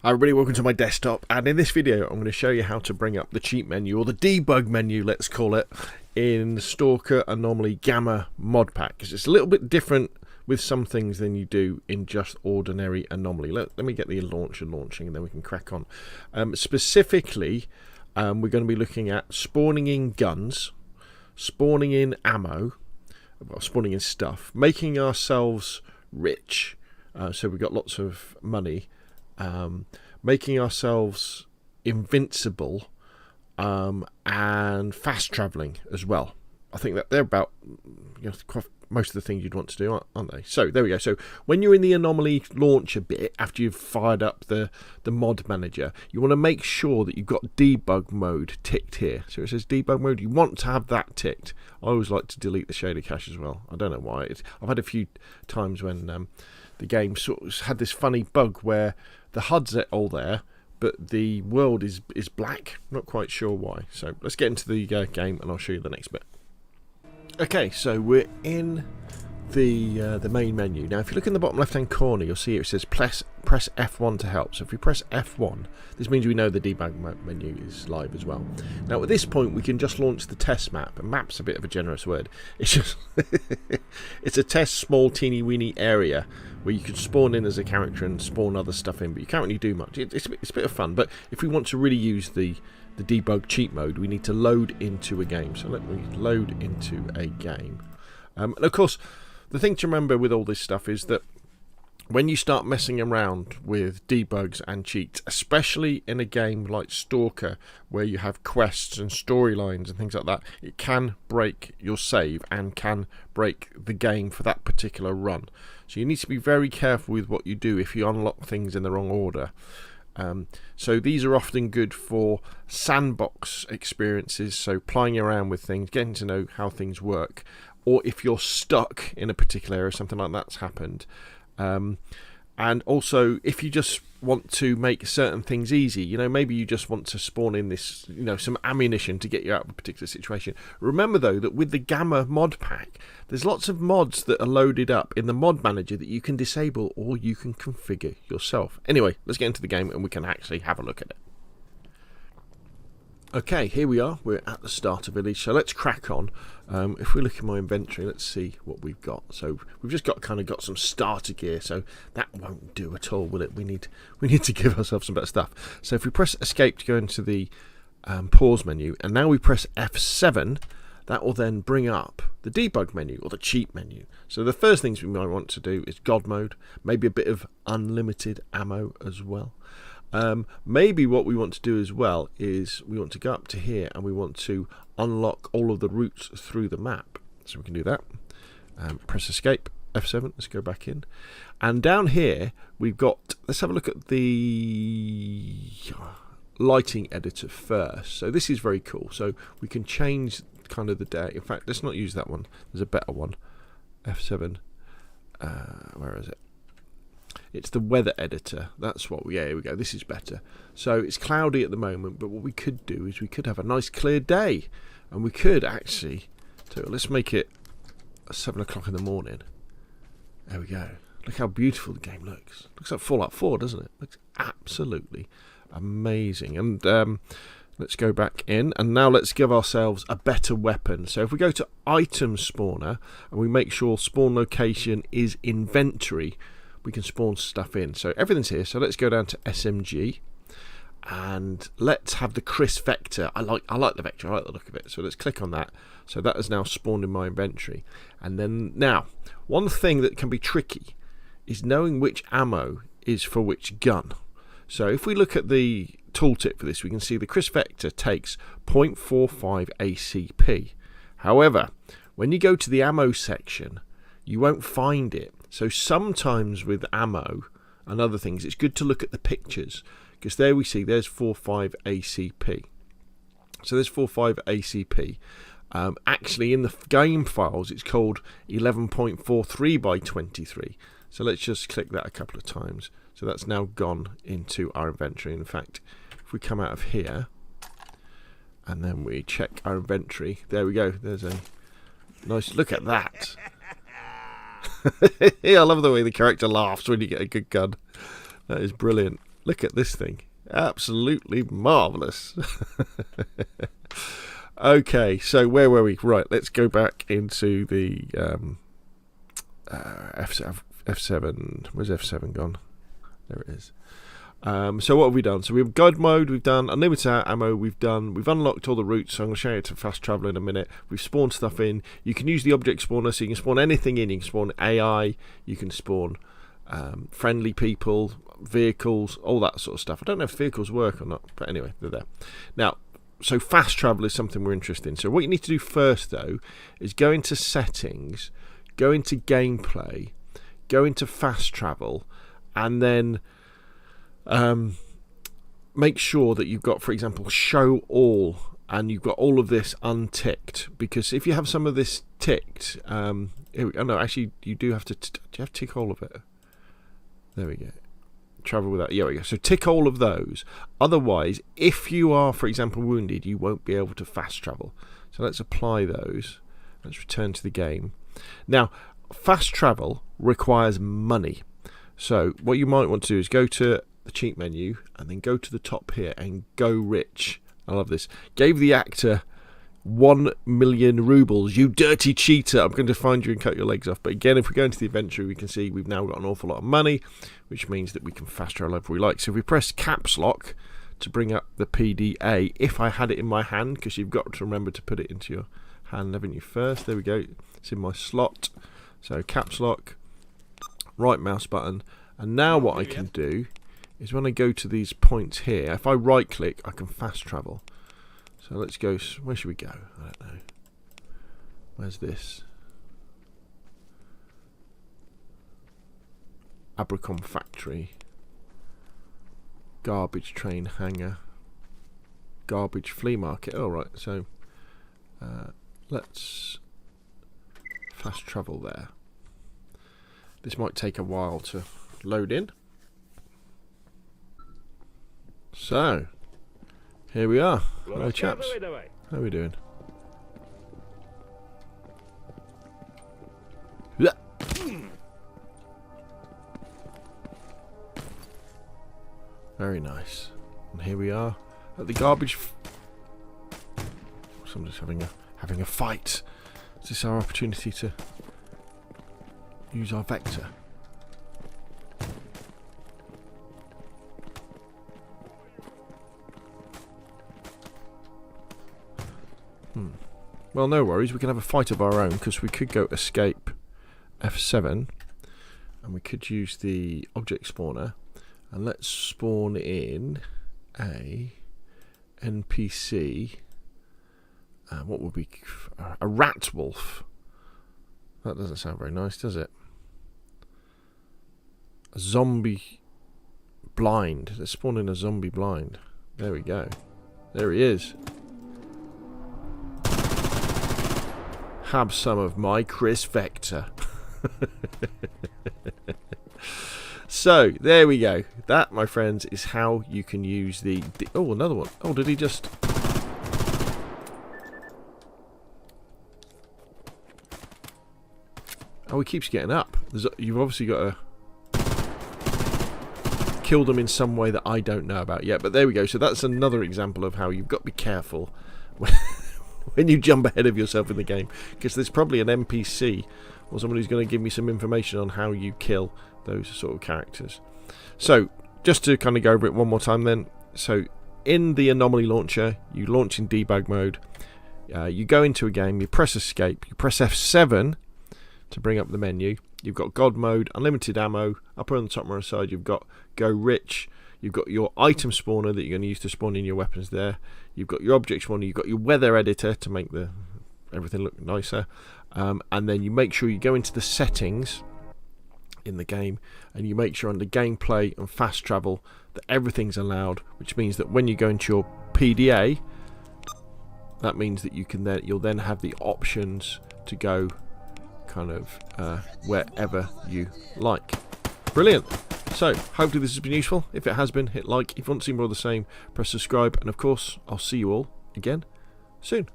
Hi everybody, welcome to my desktop, and in this video I'm going to show you how to bring up the cheat menu, or the debug menu let's call it, in Stalker Anomaly Gamma mod pack, because it's a little bit different with some things than you do in just ordinary Anomaly. Let me get the launcher launching and then we can crack on. Specifically, we're going to be looking at spawning in guns, spawning in ammo, well, spawning in stuff, making ourselves rich, so we've got lots of money, making ourselves invincible, and fast travelling as well. I think that they're about most of the things you'd want to do, aren't they? So there we go. So when you're in the Anomaly launcher bit, after you've fired up the mod manager, you want to make sure that you've got debug mode ticked here. So it says debug mode. You want to have that ticked. I always like to delete the shader cache as well. I don't know why. I've had a few times when the game sort of had this funny bug where the HUD's all there, but the world is black. Not quite sure why. So let's get into the game and I'll show you the next bit. Okay, so we're in the main menu. Now if you look in the bottom left hand corner, you'll see it says press F1 to help. So if we press F1, this means we know the debug menu is live as well. Now at this point we can just launch the test map, and map's a bit of a generous word. It's just it's a test small teeny weeny area where you can spawn in as a character and spawn other stuff in, but you can't really do much. It's a bit of fun, but if we want to really use the debug cheat mode, we need to load into a game. So let me load into a game. And of course, the thing to remember with all this stuff is that when you start messing around with debugs and cheats, especially in a game like Stalker, where you have quests and storylines and things like that, it can break your save and can break the game for that particular run. So you need to be very careful with what you do if you unlock things in the wrong order. So these are often good for sandbox experiences, so playing around with things, getting to know how things work, or if you're stuck in a particular area, something like that's happened. And also if you just want to make certain things easy, maybe you just want to spawn in this, some ammunition to get you out of a particular situation. Remember though that with the Gamma mod pack, there's lots of mods that are loaded up in the mod manager that you can disable or you can configure yourself. Anyway, let's get into the game and we can actually have a look at it. Okay, here we are. We're at the starter village, so let's crack on. If we look in my inventory, let's see what we've got. So we've just got some starter gear, so that won't do at all, will it? We need to give ourselves some better stuff. So if we press escape to go into the pause menu, and now we press F7, that will then bring up the debug menu or the cheat menu. So the first things we might want to do is God mode, maybe a bit of unlimited ammo as well. Maybe what we want to do as well is we want to go up to here and we want to unlock all of the routes through the map. So we can do that. Press escape, F7, let's go back in. And down here we've got, let's have a look at the lighting editor first. So this is very cool. So we can change kind of the day. In fact, let's not use that one. There's a better one. F7, where is it? It's the weather editor. That's what yeah, here we go. This is better. So it's cloudy at the moment, but what we could do is we could have a nice clear day, and we could actually let's make it 7 o'clock in the morning. There we go. Look how beautiful the game looks. Looks like Fallout 4, doesn't it? Looks absolutely amazing. And let's go back in, and now let's give ourselves a better weapon. So if we go to item spawner and we make sure spawn location is inventory, we can spawn stuff in. So everything's here. So let's go down to SMG and let's have the Chris Vector. I like the Vector. I like the look of it. So let's click on that. So that is now spawned in my inventory. And then now, one thing that can be tricky is knowing which ammo is for which gun. So if we look at the tooltip for this, we can see the Chris Vector takes 0.45 ACP. However, when you go to the ammo section, you won't find it. So sometimes with ammo and other things, it's good to look at the pictures, because there we see there's 4.5 ACP. So there's 4.5 ACP. Actually, in the game files, it's called 11.43 by 23. So let's just click that a couple of times. So that's now gone into our inventory. In fact, if we come out of here and then we check our inventory, there we go. There's a nice look at that. I love the way the character laughs when you get a good gun. That is brilliant. Look at this thing. Absolutely marvellous. Okay, so where were we? Right, let's go back into the F7. Where's F7 gone? There it is. So what have we done? So we've God mode, we've done unlimited ammo, we've unlocked all the routes, so I'm going to show you to fast travel in a minute. We've spawned stuff in. You can use the object spawner, so you can spawn anything in. You can spawn AI, you can spawn friendly people, vehicles, all that sort of stuff. I don't know if vehicles work or not, but anyway, they're there. Now, so fast travel is something we're interested in. So what you need to do first, though, is go into settings, go into gameplay, go into fast travel, and then make sure that you've got, for example, show all, and you've got all of this unticked, because if you have some of this ticked, oh no, actually you do have to tick all of it. There we go. Travel without, yeah, we go. So tick all of those. Otherwise, if you are, for example, wounded, you won't be able to fast travel. So let's apply those. Let's return to the game. Now, fast travel requires money. So what you might want to do is go to the cheat menu and then go to the top here and go rich. I love this. Gave the actor 1 million rubles. You dirty cheater. I'm going to find you and cut your legs off. But again, if we go into the inventory, we can see we've now got an awful lot of money, which means that we can fast travel if we like. So if we press caps lock to bring up the PDA, if I had it in my hand, because you've got to remember to put it into your hand, haven't you, first? There we go. It's in my slot. So caps lock, right mouse button, and now what I can do is when I go to these points here, if I right click, I can fast travel. So let's go, where should we go? I don't know. Where's this? Abercom factory. Garbage train hangar. Garbage flea market. Oh, right, so let's fast travel there. This might take a while to load in. So, here we are. Hello, chaps. How are we doing? Very nice. And here we are at the garbage. Somebody's having a fight. Is this our opportunity to use our vector? Well, no worries. We can have a fight of our own, because we could go escape F7 and we could use the object spawner, and let's spawn in a NPC. What would be a rat wolf? That doesn't sound very nice, does it? A zombie blind. Let's spawn in a zombie blind. There we go. There he is. Have some of my Chris Vector. So, there we go. That, my friends, is how you can use the... Oh, another one. Oh, did he just... Oh, he keeps getting up. You've obviously got to kill them in some way that I don't know about yet. But there we go. So that's another example of how you've got to be careful when you jump ahead of yourself in the game, because there's probably an NPC or someone who's going to give me some information on how you kill those sort of characters. So just to kind of go over it one more time then. So in the Anomaly launcher, you launch in debug mode, you go into a game, you press escape, you press F7 to bring up the menu. You've got God mode, unlimited ammo, up on the top right side you've got go rich. You've got your item spawner that you're going to use to spawn in your weapons there. You've got your object spawner. You've got your weather editor to make everything look nicer. And then you make sure you go into the settings in the game, and you make sure under gameplay and fast travel that everything's allowed, which means that when you go into your PDA, that means that you'll then have the options to go kind of wherever you like. Brilliant. So, hopefully this has been useful. If it has been, hit like. If you want to see more of the same, press subscribe. And of course, I'll see you all again soon.